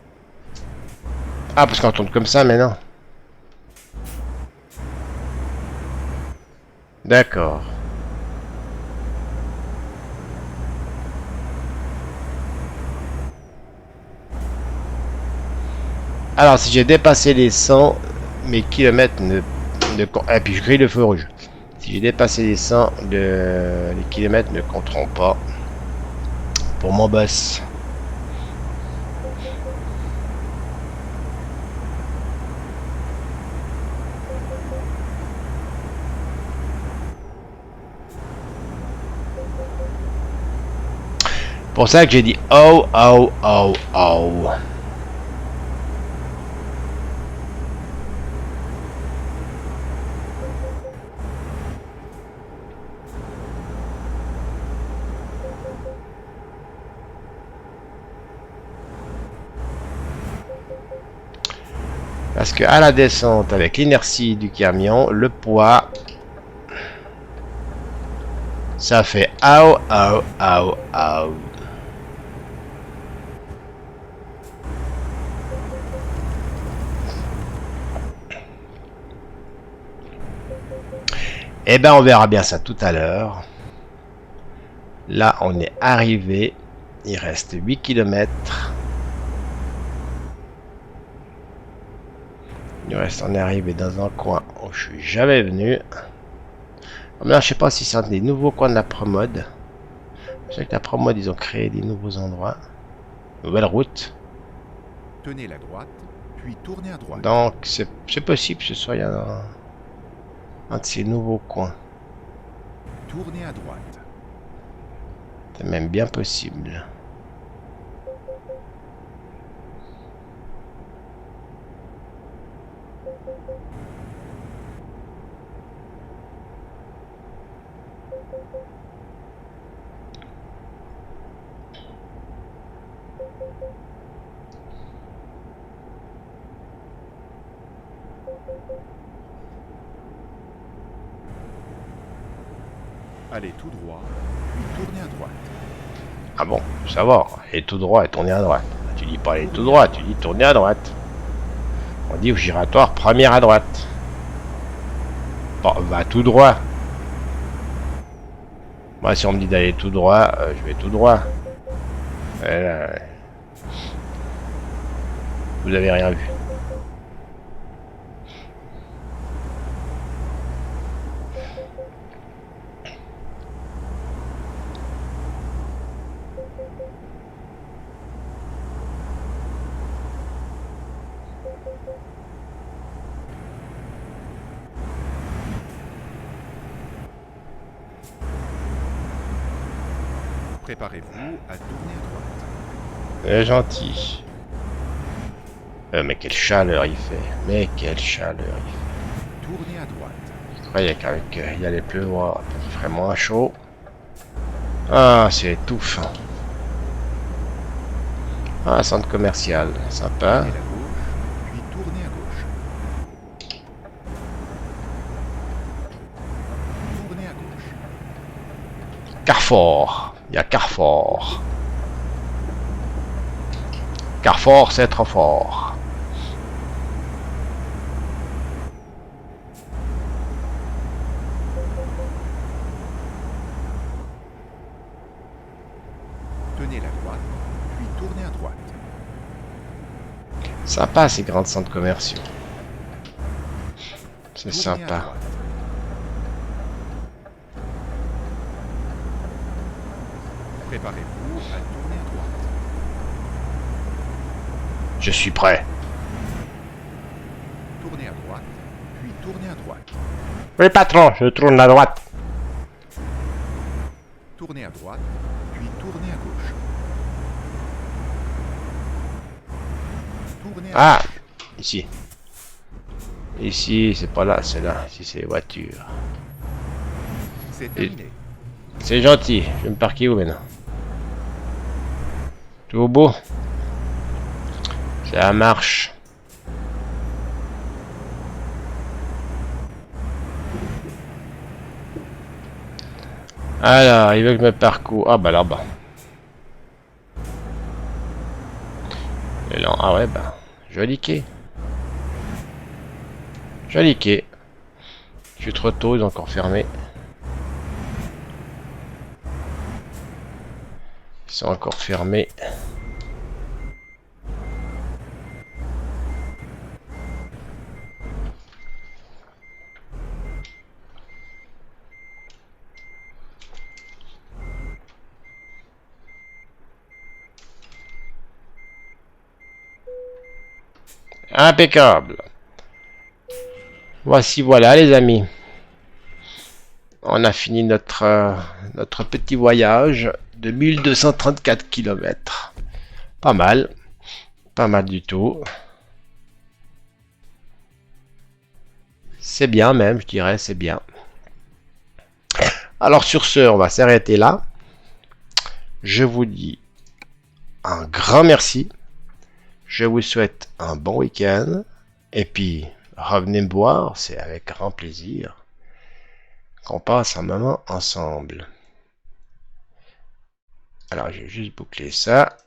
Ah, parce qu'on tourne comme ça, mais non. D'accord. Alors, si j'ai dépassé les 100, mes kilomètres et puis je grille le feu rouge. Si j'ai dépassé les 100, les kilomètres ne compteront pas pour mon boss. Pour ça que j'ai dit oh, oh, oh, oh. Parce que à la descente, avec l'inertie du camion, le poids, ça fait au, au, au, au. Eh ben, on verra bien ça tout à l'heure. Là, on est arrivé. Il reste 8 km. On est arrivé dans un coin où je suis jamais venu. Maintenant, je sais pas si c'est des nouveaux coins de la promode. Je sais que la promode, ils ont créé des nouveaux endroits. Nouvelle route. Tenez la droite, puis tournez à droite. Donc, c'est possible que ce soit un de ces nouveaux coins. Tournez à droite. C'est même bien possible. Allez tout droit, puis tournez à droite. Ah bon, faut savoir. Et tout droit et tourner à droite. Tu dis pas aller tout droit, tu dis tourner à droite. On dit au giratoire, première à droite. Bon, va tout droit. Moi, si on me dit d'aller tout droit, je vais tout droit. Et là, vous avez rien vu. Préparez-vous à tourner à droite. Gentil. Mais quelle chaleur il fait. Mais quelle chaleur il fait. Tournez à droite. Je croyais qu'avec il allait pleuvoir, il ferait moins chaud. Ah, c'est étouffant. Ah, centre commercial, sympa. Tournez à gauche, puis tournez à gauche. Tournez à gauche. Carrefour. Il y a Carrefour. Carrefour, c'est trop fort. Tenez la droite, puis tournez à droite. Sympa ces grands centres commerciaux. C'est Tournez à sympa. droite. Préparez-vous à tourner à droite. Je suis prêt. Tournez à droite, puis tournez à droite. Oui patron, je tourne à droite. tournez à droite, puis tournez à gauche. Tournez à Ah, ici. Ici, c'est pas là, c'est là. Ici, c'est les voitures. C'est terminé. C'est gentil. Je vais me parquer où maintenant? Tout beau. Ça marche. Alors, il veut que je me parcours. Ah bah là-bas. Et là, ah ouais, bah. Joli quai. Joli quai. Je suis trop tôt, ils ont encore fermé. Ils sont encore fermés. Impeccable. Voici, voilà les amis. On a fini notre petit voyage de 1234 km. Pas mal. Pas mal du tout. C'est bien même, je dirais, c'est bien. Alors sur ce, on va s'arrêter là. Je vous dis un grand merci. Je vous souhaite un bon week-end. Et puis, revenez me voir, c'est avec grand plaisir qu'on passe un moment ensemble. Alors, je vais juste boucler ça.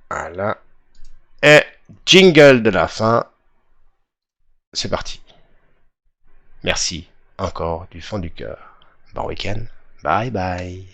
Voilà. Et jingle de la fin. C'est parti. Merci encore du fond du cœur. Bon week-end. Bye bye.